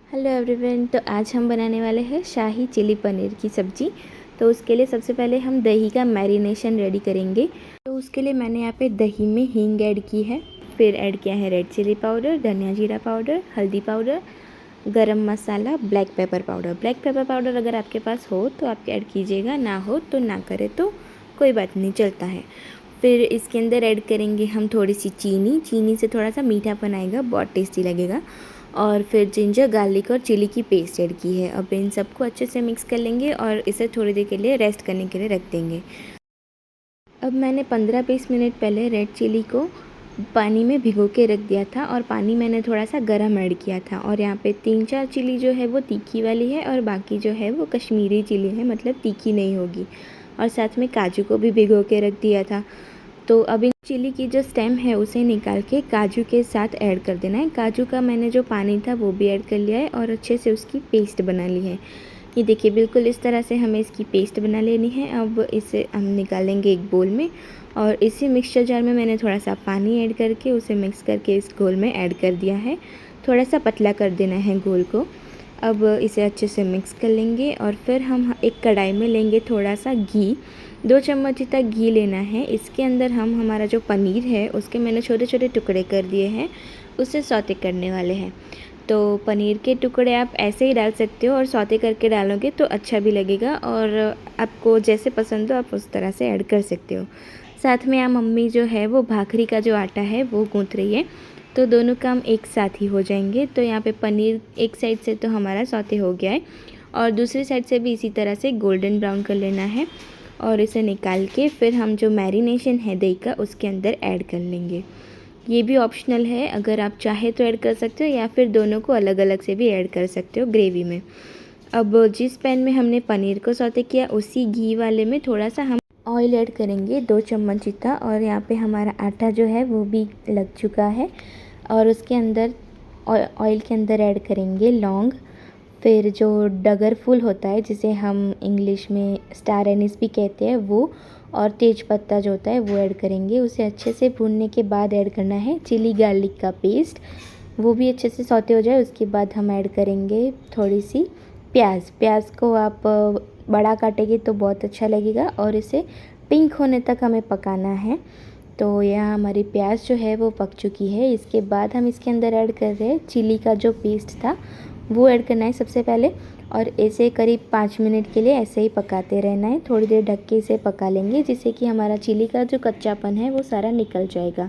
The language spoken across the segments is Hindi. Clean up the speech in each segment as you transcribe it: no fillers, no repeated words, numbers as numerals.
Hello everyone. तो आज हम बनाने वाले हैं शाही चिली पनीर की सब्ज़ी। तो उसके लिए सबसे पहले हम दही का मैरिनेशन रेडी करेंगे। तो उसके लिए मैंने यहाँ पे दही में हींग ऐड की है, फिर ऐड किया है रेड चिली पाउडर, धनिया जीरा पाउडर, हल्दी powder, garam masala, black pepper powder. Black pepper powder अगर आपके पास हो तो आप ऐड कीजिएगा, ना हो तो ना करें तो कोई बात नहीं, चलता है। फिर इसके अंदर ऐड करेंगे हम थोड़ी सी चीनी। चीनी से थोड़ा सा मीठापन आएगा, बहुत टेस्टी लगेगा। और फिर जिंजर गार्लिक और चिली की पेस्ट ऐड की है। अब इन सबको अच्छे से मिक्स कर लेंगे और इसे थोड़ी देर के लिए रेस्ट करने के लिए रख देंगे। अब मैंने 15-20 मिनट पहले रेड चिली को पानी में भिगो के रख दिया था और पानी मैंने थोड़ा सा गर्म ऐड किया था। और यहाँ पे 3-4 चिली जो है वो तीखी वाली है और बाकी जो है वो कश्मीरी चिली है, मतलब तीखी नहीं होगी। और साथ में काजू को भी भिगो के रख दिया था। तो अब इन चिली की जो स्टेम है उसे निकाल के काजू के साथ ऐड कर देना है। काजू का मैंने जो पानी था वो भी ऐड कर लिया है और अच्छे से उसकी पेस्ट बना ली है। ये देखिए, बिल्कुल इस तरह से हमें इसकी पेस्ट बना लेनी है। अब इसे हम निकालेंगे एक बोल में और इसी मिक्सचर जार में मैंने थोड़ा सा पानी ऐड करके उसे मिक्स करके इस घोल में ऐड कर दिया है। थोड़ा सा पतला कर देना है घोल को। अब इसे अच्छे से मिक्स कर लेंगे और फिर हम एक कढ़ाई में लेंगे थोड़ा सा घी। 2 चम्मच तक घी लेना है। इसके अंदर हम हमारा जो पनीर है उसके मैंने छोटे छोटे टुकड़े कर दिए हैं, उसे सौते करने वाले हैं। तो पनीर के टुकड़े आप ऐसे ही डाल सकते हो और सौते करके डालोगे तो अच्छा भी लगेगा, और आपको जैसे पसंद हो आप उस तरह से ऐड कर सकते हो। साथ में मम्मी जो है वो भाखरी का जो आटा है वो गूँथ रही है, तो दोनों काम एक साथ ही हो जाएंगे। तो यहाँ पे पनीर एक साइड से तो हमारा सौते हो गया है और दूसरी साइड से भी इसी तरह से गोल्डन ब्राउन कर लेना है। और इसे निकाल के फिर हम जो मैरिनेशन है दही का उसके अंदर ऐड कर लेंगे। ये भी ऑप्शनल है, अगर आप चाहे तो ऐड कर सकते हो या फिर दोनों को अलग अलग से भी ऐड कर सकते हो ग्रेवी में। अब जिस पैन में हमने पनीर को सौते किया उसी घी वाले में थोड़ा सा हम ऑयल ऐड करेंगे, 2 चम्मच जितना। और यहाँ पे हमारा आटा जो है वो भी लग चुका है और उसके अंदर ऑयल के अंदर ऐड करेंगे लौंग, फिर जो डगर फूल होता है जिसे हम इंग्लिश में स्टार एनिस भी कहते हैं वो, और तेज पत्ता जो होता है वो ऐड करेंगे। उसे अच्छे से भूनने के बाद ऐड करना है चिली गार्लिक का पेस्ट, वो भी अच्छे से सौते हो जाए। उसके बाद हम ऐड करेंगे थोड़ी सी प्याज को आप बड़ा काटेंगे तो बहुत अच्छा लगेगा और इसे पिंक होने तक हमें पकाना है। तो यहाँ हमारी प्याज जो है वो पक चुकी है। इसके बाद हम इसके अंदर ऐड कर रहे हैं चिली का जो पेस्ट था वो ऐड करना है सबसे पहले, और इसे करीब 5 मिनट के लिए ऐसे ही पकाते रहना है। थोड़ी देर ढक के इसे पका लेंगे जिससे कि हमारा चिली का जो कच्चापन है वो सारा निकल जाएगा।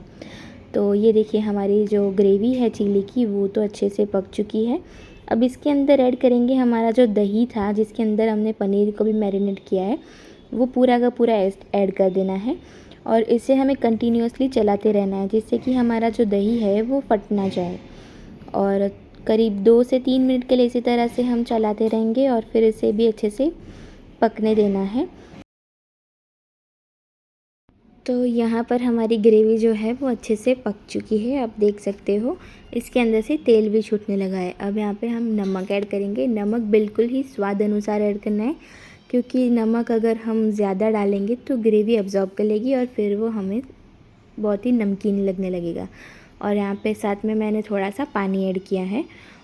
तो ये देखिए, हमारी जो ग्रेवी है चिली की वो तो अच्छे से पक चुकी है। अब इसके अंदर ऐड करेंगे हमारा जो दही था जिसके अंदर हमने पनीर को भी मैरिनेट किया है, वो पूरा का पूरा ऐड कर देना है। और इसे हमें कंटिन्यूअसली चलाते रहना है जिससे कि हमारा जो दही है वो फट ना जाए। और करीब 2 से 3 मिनट के लिए इसी तरह से हम चलाते रहेंगे और फिर इसे भी अच्छे से पकने देना है। तो यहाँ पर हमारी ग्रेवी जो है वो अच्छे से पक चुकी है, आप देख सकते हो इसके अंदर से तेल भी छूटने लगा है। अब यहाँ पे हम नमक ऐड करेंगे। नमक बिल्कुल ही स्वाद अनुसार ऐड करना है, क्योंकि नमक अगर हम ज़्यादा डालेंगे तो ग्रेवी अब्जॉर्ब कर लेगी और फिर वो हमें बहुत ही नमकीन लगने लगेगा। और यहाँ पे साथ में मैंने थोड़ा सा पानी ऐड किया है।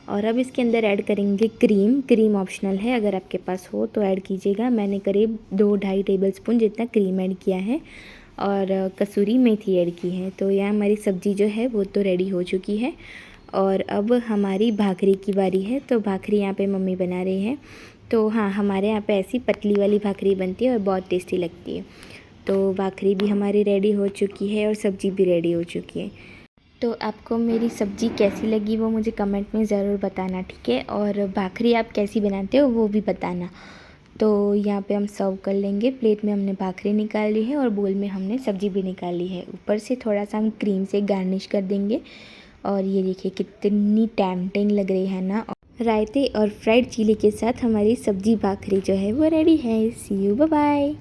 और अब इसके अंदर ऐड करेंगे क्रीम ऑप्शनल है, अगर आपके पास हो तो ऐड कीजिएगा। मैंने करीब 2-2.5 टेबल स्पून जितना क्रीम ऐड किया है और कसूरी मेथी ऐड की है। तो यहाँ हमारी सब्ज़ी जो है वो तो रेडी हो चुकी है। और अब हमारी भाखरी की बारी है। तो भाखरी यहाँ पे मम्मी बना रही है। तो हाँ, हमारे यहाँ पे ऐसी पतली वाली भाखरी बनती है और बहुत टेस्टी लगती है। तो भाखरी भी हमारी रेडी हो चुकी है और सब्ज़ी भी रेडी हो चुकी है। तो आपको मेरी सब्ज़ी कैसी लगी वो मुझे कमेंट में ज़रूर बताना, ठीक है। और भाखरी आप कैसी बनाते हो वो भी बताना। तो यहाँ पे हम सर्व कर लेंगे। प्लेट में हमने भाखरी निकाल ली है और बोल में हमने सब्ज़ी भी निकाल ली है। ऊपर से थोड़ा सा हम क्रीम से गार्निश कर देंगे। और ये देखिए कितनी टेम्पटिंग लग रही है ना। रायते और फ्राइड चिली के साथ हमारी सब्ज़ी भाखरी जो है वो रेडी है। सी यू, बाय बाय।